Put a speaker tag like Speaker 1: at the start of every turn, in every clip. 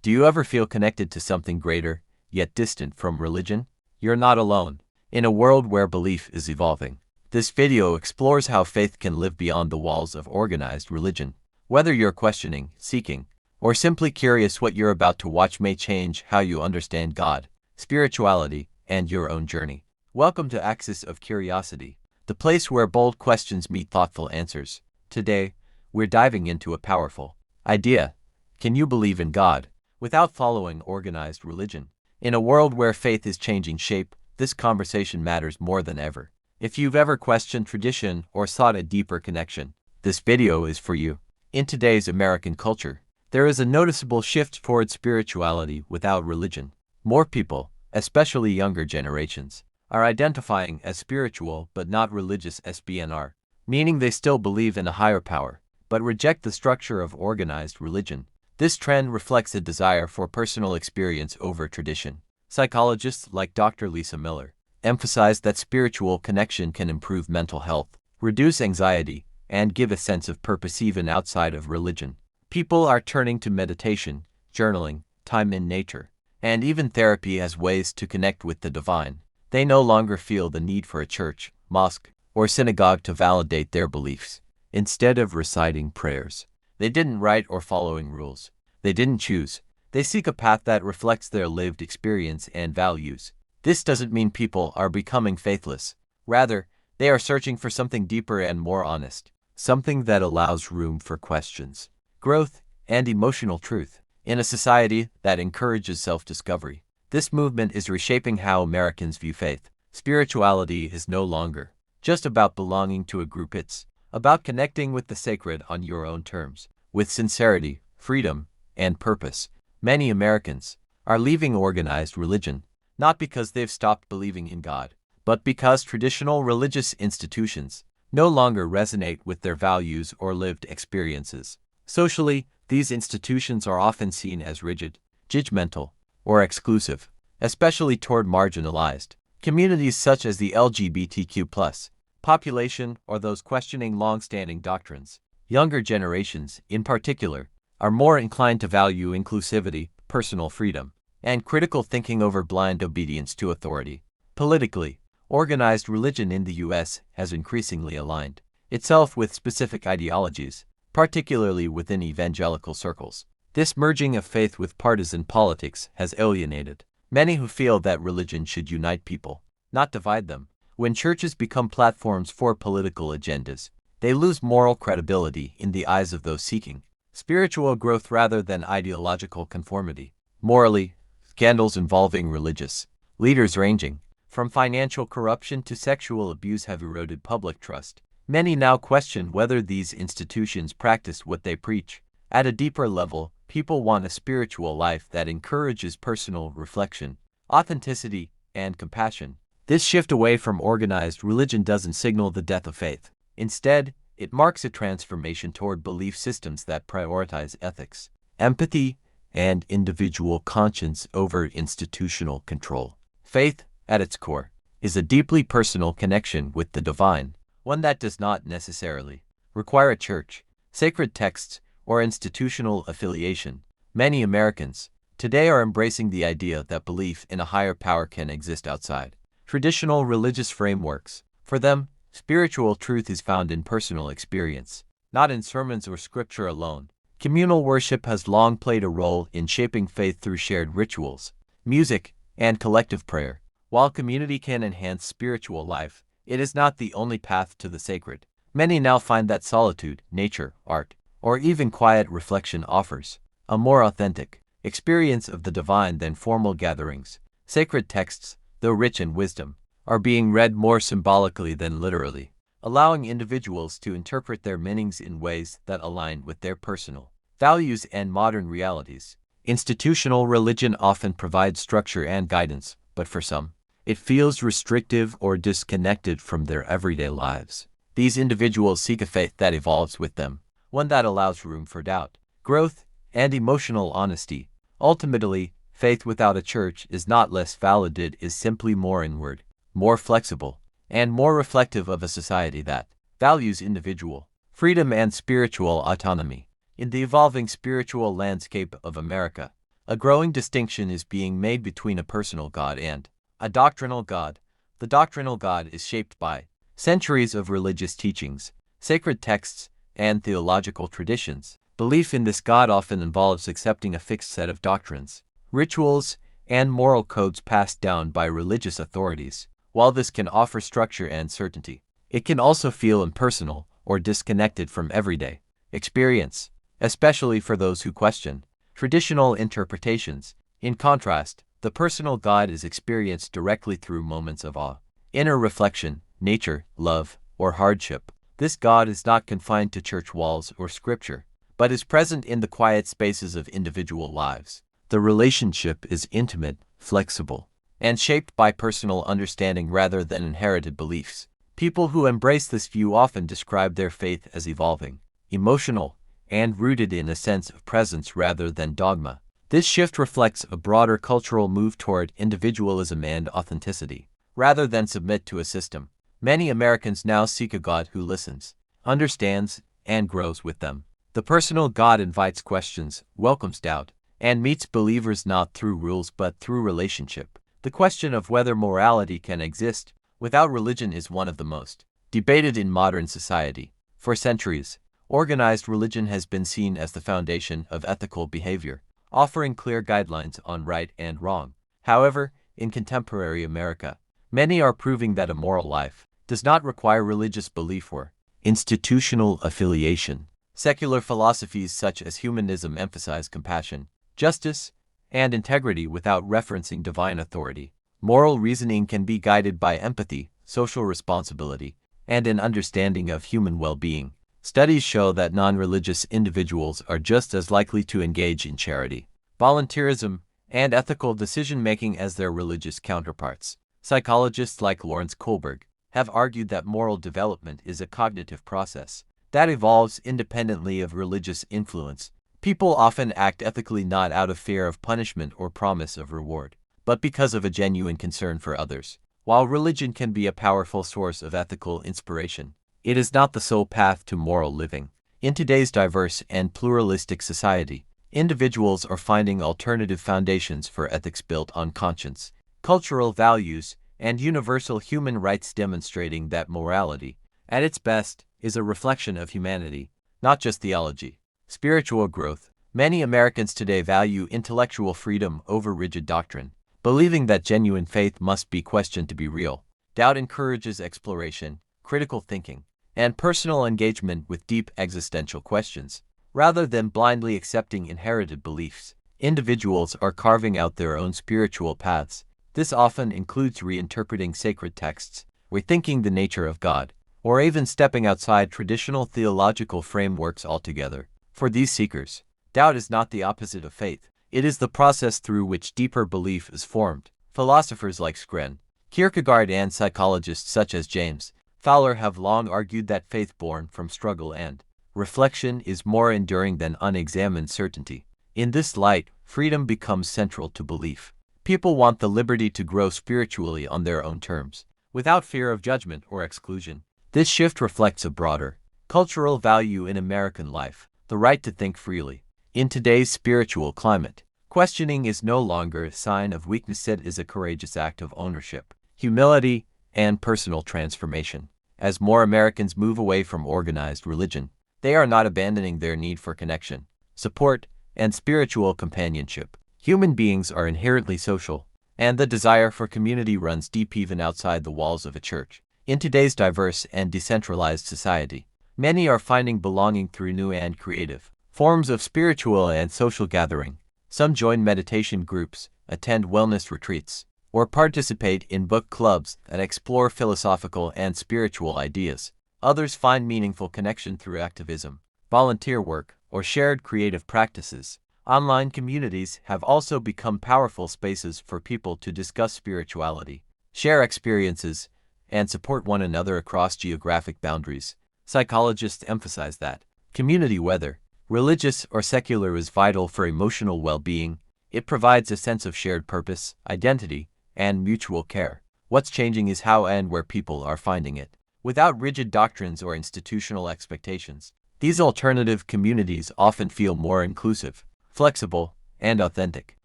Speaker 1: Do you ever feel connected to something greater, yet distant from religion? You're not alone. In a world where belief is evolving, this video explores how faith can live beyond the walls of organized religion. Whether you're questioning, seeking, or simply curious, what you're about to watch may change how you understand God, spirituality, and your own journey. Welcome to Axis of Curiosity, the place where bold questions meet thoughtful answers. Today, we're diving into a powerful idea. Can you believe in God without following organized religion? In a world where faith is changing shape, this conversation matters more than ever. If you've ever questioned tradition or sought a deeper connection, this video is for you. In today's American culture, there is a noticeable shift toward spirituality without religion. More people, especially younger generations, are identifying as spiritual but not religious SBNR, meaning they still believe in a higher power, but reject the structure of organized religion. This trend reflects a desire for personal experience over tradition. Psychologists like Dr. Lisa Miller emphasize that spiritual connection can improve mental health, reduce anxiety, and give a sense of purpose even outside of religion. People are turning to meditation, journaling, time in nature, and even therapy as ways to connect with the divine. They no longer feel the need for a church, mosque, or synagogue to validate their beliefs. Instead of reciting prayers, they didn't write or following rules. They didn't choose. They seek a path that reflects their lived experience and values. This doesn't mean people are becoming faithless. Rather, they are searching for something deeper and more honest, something that allows room for questions, growth, and emotional truth. In a society that encourages self-discovery, this movement is reshaping how Americans view faith. Spirituality is no longer just about belonging to a group. It's about connecting with the sacred on your own terms, with sincerity, freedom, and purpose. Many Americans are leaving organized religion, not because they've stopped believing in God, but because traditional religious institutions no longer resonate with their values or lived experiences. Socially, these institutions are often seen as rigid, judgmental, or exclusive, especially toward marginalized communities such as the LGBTQ+ population or those questioning long-standing doctrines. Younger generations, in particular, are more inclined to value inclusivity, personal freedom, and critical thinking over blind obedience to authority. Politically, organized religion in the U.S. has increasingly aligned itself with specific ideologies, particularly within evangelical circles. This merging of faith with partisan politics has alienated many who feel that religion should unite people, not divide them. When churches become platforms for political agendas, they lose moral credibility in the eyes of those seeking spiritual growth rather than ideological conformity. Morally, scandals involving religious leaders ranging from financial corruption to sexual abuse have eroded public trust. Many now question whether these institutions practice what they preach. At a deeper level, people want a spiritual life that encourages personal reflection, authenticity, and compassion. This shift away from organized religion doesn't signal the death of faith. Instead, it marks a transformation toward belief systems that prioritize ethics, empathy, and individual conscience over institutional control. Faith, at its core, is a deeply personal connection with the divine, one that does not necessarily require a church, sacred texts, or institutional affiliation. Many Americans today are embracing the idea that belief in a higher power can exist outside traditional religious frameworks. For them, spiritual truth is found in personal experience, not in sermons or scripture alone. Communal worship has long played a role in shaping faith through shared rituals, music, and collective prayer. While community can enhance spiritual life, it is not the only path to the sacred. Many now find that solitude, nature, art, or even quiet reflection offers a more authentic experience of the divine than formal gatherings. Sacred texts, though rich in wisdom, are being read more symbolically than literally, allowing individuals to interpret their meanings in ways that align with their personal values and modern realities. Institutional religion often provides structure and guidance, but for some, it feels restrictive or disconnected from their everyday lives. These individuals seek a faith that evolves with them, one that allows room for doubt, growth, and emotional honesty. Ultimately, faith without a church is not less valid, it is simply more inward, more flexible, and more reflective of a society that values individual freedom and spiritual autonomy. In the evolving spiritual landscape of America, A growing distinction is being made between a personal God and a doctrinal God. The doctrinal God is shaped by centuries of religious teachings, sacred texts, and theological traditions. Belief in this God often involves accepting a fixed set of doctrines, rituals, and moral codes passed down by religious authorities. While this can offer structure and certainty, it can also feel impersonal or disconnected from everyday experience, especially for those who question traditional interpretations. In contrast, the personal God is experienced directly through moments of awe, inner reflection, nature, love, or hardship. This God is not confined to church walls or scripture, but is present in the quiet spaces of individual lives. The relationship is intimate, flexible, and shaped by personal understanding rather than inherited beliefs. People who embrace this view often describe their faith as evolving, emotional, and rooted in a sense of presence rather than dogma. This shift reflects a broader cultural move toward individualism and authenticity, rather than submit to a system. Many Americans now seek a God who listens, understands, and grows with them. The personal God invites questions, welcomes doubt, and meets believers not through rules but through relationship. The question of whether morality can exist without religion is one of the most debated in modern society. For centuries, organized religion has been seen as the foundation of ethical behavior, offering clear guidelines on right and wrong. However, in contemporary America, many are proving that a moral life does not require religious belief or institutional affiliation. Secular philosophies such as humanism emphasize compassion, justice, and integrity without referencing divine authority. Moral reasoning can be guided by empathy, social responsibility, and an understanding of human well-being. Studies show that non-religious individuals are just as likely to engage in charity, volunteerism, and ethical decision-making as their religious counterparts. Psychologists like Lawrence Kohlberg have argued that moral development is a cognitive process that evolves independently of religious influence. People often act ethically not out of fear of punishment or promise of reward, but because of a genuine concern for others. While religion can be a powerful source of ethical inspiration, it is not the sole path to moral living. In today's diverse and pluralistic society, individuals are finding alternative foundations for ethics built on conscience, cultural values, and universal human rights, demonstrating that morality, at its best, is a reflection of humanity, not just theology. Spiritual growth. Many Americans today value intellectual freedom over rigid doctrine, believing that genuine faith must be questioned to be real. Doubt encourages exploration, critical thinking, and personal engagement with deep existential questions. Rather than blindly accepting inherited beliefs, individuals are carving out their own spiritual paths. This often includes reinterpreting sacred texts, rethinking the nature of God, or even stepping outside traditional theological frameworks altogether. For these seekers, doubt is not the opposite of faith. It is the process through which deeper belief is formed. Philosophers like Scren, Kierkegaard, and psychologists such as James Fowler have long argued that faith born from struggle and reflection is more enduring than unexamined certainty. In this light, freedom becomes central to belief. People want the liberty to grow spiritually on their own terms, without fear of judgment or exclusion. This shift reflects a broader cultural value in American life, the right to think freely. In today's spiritual climate, questioning is no longer a sign of weakness. It is a courageous act of ownership, humility, and personal transformation. As more Americans move away from organized religion, they are not abandoning their need for connection, support, and spiritual companionship. Human beings are inherently social, and the desire for community runs deep even outside the walls of a church. In today's diverse and decentralized society, many are finding belonging through new and creative forms of spiritual and social gathering. Some join meditation groups, attend wellness retreats, or participate in book clubs that explore philosophical and spiritual ideas. Others find meaningful connection through activism, volunteer work, or shared creative practices. Online communities have also become powerful spaces for people to discuss spirituality, share experiences, and support one another across geographic boundaries. Psychologists emphasize that community, whether religious or secular, is vital for emotional well-being. It provides a sense of shared purpose, identity, and mutual care. What's changing is how and where people are finding it. Without rigid doctrines or institutional expectations, these alternative communities often feel more inclusive, flexible, and authentic,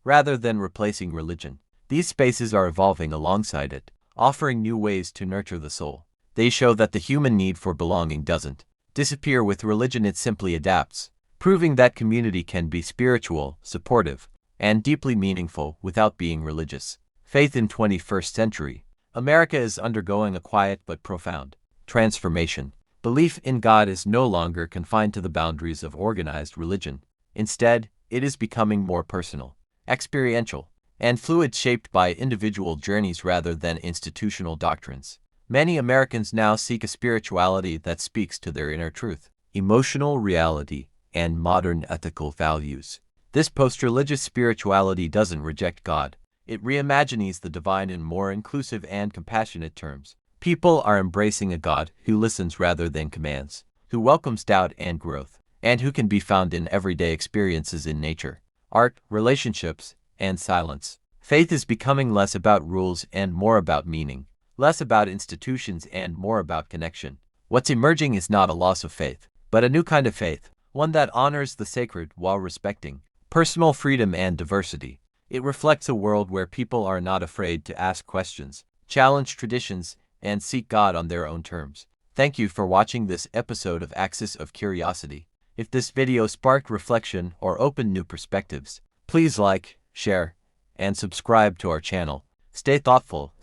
Speaker 1: rather than replacing religion. These spaces are evolving alongside it, offering new ways to nurture the soul. They show that the human need for belonging doesn't disappear with religion, it simply adapts, proving that community can be spiritual, supportive, and deeply meaningful without being religious. Faith in 21st century. America is undergoing a quiet but profound transformation. Belief in God is no longer confined to the boundaries of organized religion. Instead, it is becoming more personal, experiential, and fluid, shaped by individual journeys rather than institutional doctrines. Many Americans now seek a spirituality that speaks to their inner truth, emotional reality, and modern ethical values. This post-religious spirituality doesn't reject God. It reimagines the divine in more inclusive and compassionate terms. People are embracing a God who listens rather than commands, who welcomes doubt and growth, and who can be found in everyday experiences in nature, art, relationships, and silence. Faith is becoming less about rules and more about meaning, less about institutions and more about connection. What's emerging is not a loss of faith, but a new kind of faith, one that honors the sacred while respecting personal freedom and diversity. It reflects a world where people are not afraid to ask questions, challenge traditions, and seek God on their own terms. Thank you for watching this episode of Axis of Curiosity. If this video sparked reflection or opened new perspectives, please like, share, and subscribe to our channel. Stay thoughtful.